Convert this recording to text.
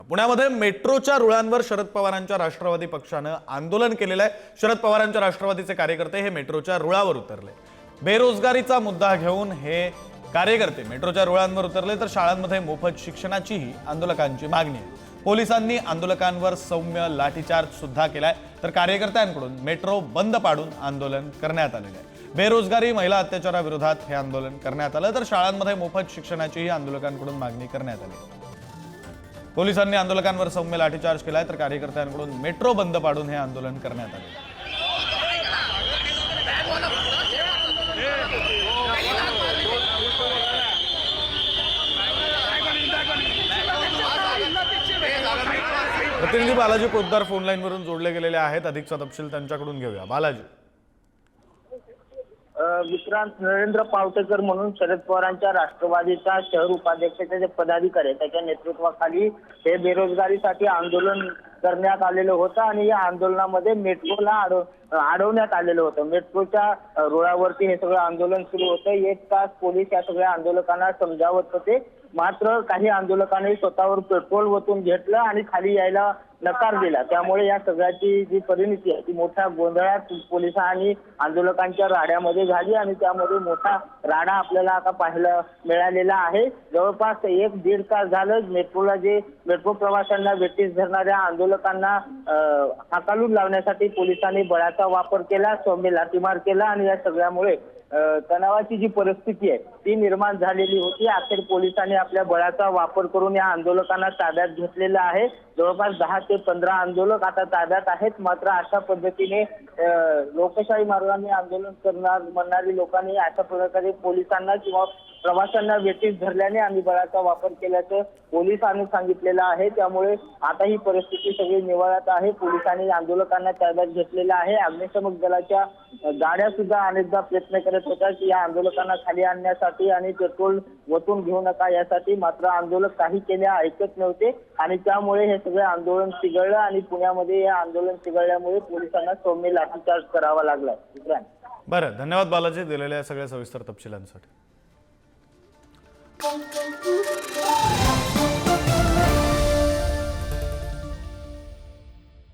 पुण्यामध्ये मेट्रोच्या रुळांवर शरद पवारांच्या राष्ट्रवादी पक्षानं आंदोलन केलेलं आहे। शरद पवारांच्या राष्ट्रवादीचे कार्यकर्ते हे मेट्रोच्या रुळावर उतरले। बेरोजगारीचा मुद्दा घेऊन हे कार्यकर्ते मेट्रोच्या रुळांवर उतरले, तर शाळांमध्ये मोफत शिक्षणाचीही आंदोलकांची मागणी आहे। पोलिसांनी आंदोलकांवर सौम्य लाठीचार्ज सुद्धा केलाय, तर कार्यकर्त्यांकडून मेट्रो बंद पाडून आंदोलन करण्यात आलेले आहे। बेरोजगारी, महिला अत्याचाराविरोधात हे आंदोलन करण्यात आलं, तर शाळांमध्ये मोफत शिक्षणाचीही आंदोलकांकडून मागणी करण्यात आली। पोलिसांनी आंदोलकांवर सौम्य लाठीचार्ज केलाय, तर कार्यकर्त्यांकडून मेट्रो बंद पाडून हे आंदोलन करण्यात आले। प्रतिनिधी बालाजी पोद्दार फोन लाईन वरून जोडले गेलेले आहेत। अधिकचा तपशील त्यांच्याकडून घेऊया। बालाजी, विक्रांत नरेंद्र पावटेकर म्हणून शरद पवारांच्या राष्ट्रवादीचा शहर उपाध्यक्षाचे जे पदाधिकारी आहेत त्याच्या नेतृत्वाखाली हे बेरोजगारीसाठी आंदोलन करण्यात आलेलं होतं आणि या आंदोलनामध्ये मेट्रोला अडवण्यात आलेलं होतं। मेट्रोच्या रुळावरती हे सगळं आंदोलन सुरू होतं। 1 तास पोलीस या सगळ्या आंदोलकांना समजावत होते, मात्र काही आंदोलकांनी स्वतःवर पेट्रोल ओतून घेतलं आणि खाली यायला नकार दिला। त्यामुळे या सगळ्याची जी परिणिती आहे ती मोठ्या गोंधळात पोलिसांनी आंदोलकांच्या राड्यामध्ये झाली आणि त्यामध्ये मोठा राडा आपल्याला आता पाहायला मिळालेला आहे। जवळपास 1-1.5 तास झालं मेट्रो प्रवाशांना वेठीस धरणाऱ्या आंदोलकांना हाकालून लावण्यासाठी पोलिसांनी बळाचा वापर केला, सौम्य लाठीमार केला आणि या सगळ्यामुळे तणावाची जी परिस्थिती आहे ती निर्माण झालेली होती। अखेर पोलिसांनी आपल्या बळाचा वापर करून या आंदोलकांना ताब्यात घेतलेलं आहे। जवळपास 10 ते 15 आंदोलक आता ताब्यात आहेत। मात्र अशा पद्धतीने लोकशाही मार्गाने आंदोलन म्हणणारी लोकांनी अशा प्रकारे पोलिसांना किंवा प्रवाशांना वेठीस धरल्याने आम्ही बळाचा वापर केल्याचं पोलिसांनी सांगितलेलं आहे। त्यामुळे आता ही परिस्थिती सगळी निवळत आहे। पोलिसांनी आंदोलकांना ताब्यात घेतलेलं आहे। अग्निशमक दलाच्या गाड्या सुद्धा अनेकदा प्रयत्न करत होत्या की या आंदोलकांना खाली आणण्यासाठी आणि पेट्रोल वतून घेऊ नका यासाठी, मात्र आंदोलक काही केल्या ऐकत नव्हते आणि त्यामुळे हे सगळे आंदोलन चिघळलं आणि पुण्यामध्ये हे आंदोलन चिघळल्यामुळे पोलिसांना सौम्य लाठीचार्ज करावा लागला। बरं, धन्यवाद बालाजी दिलेल्या सगळ्या सविस्तर तपशिलांसाठी।